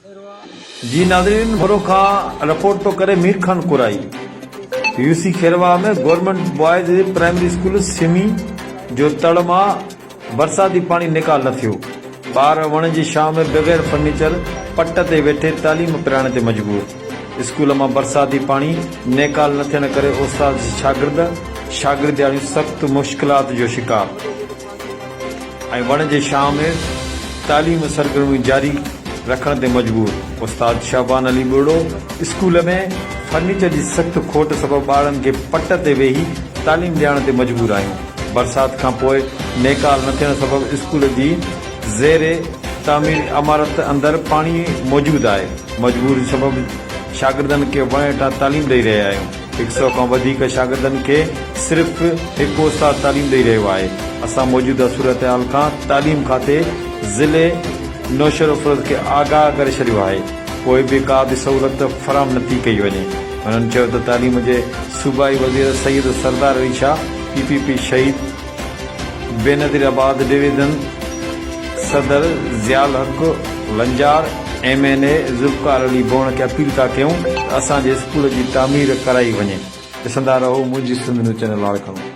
जी नाज़रीन, वरो खां रिपोर्ट तो करे मीर खान कुराई। यूसी खेरवा में government boys primary school Simi जो तड़ मां बरसाती पानी निकाल न थियो। ॿार वण जी छांव में बग़ैर फर्नीचर पट ते वेठे तालीम पिराइण ते मजबूर। स्कूल मां बरसाती पानी निकाल न थियण करे उस्ताद शागिर्द सख्त मुश्किलात जो शिकार ऐं वण जे छांव में तालीम सरगर्मी जारी रखण ते मजबूर। उस्ताद शाबान अली बुढ़ो स्कूल में फर्नीचर की सख्त खोट सबब ॿारनि खे पट ते वेही तालीम ॾियण ते मजबूर आहियूं। बरसात खां पोइ नेकाल न थियण सबब स्कूल जी ज़ेरे तामीर इमारत अंदर पानी मौजूद है। मजबूरी सबब शागिर्दनि खे वण हेठां तालीम ॾेई रहिया आहियूं। 100 खां वधीक शागिर्दनि खे सिर्फ़ हिकु उस्ताद तालीम ॾेई रहियो आहे। असां मौजूदा सूरत हाल खां तालीम खाते ज़िले नौशर अफरोज़ खे आगाह करे छॾियो आहे। कोई भी का भी सहूलत फराहम न थी कई वञे। उन्हनि चयो त तालीम जे सूबाई वज़ीर सैयद सरदार अली शाह, PPP शहीद, बेनज़ीराबाद डिवीज़न सदर ज़ियाल हक लंजार, MNA ज़ुल्फ़कार अली बोण खे अपील था कयूं त असांजे स्कूल जी तामीर कराई वञे। ॾिसंदा रहो मुंहिंजी सिंध न्यूज़ चैनल लाड़कानो।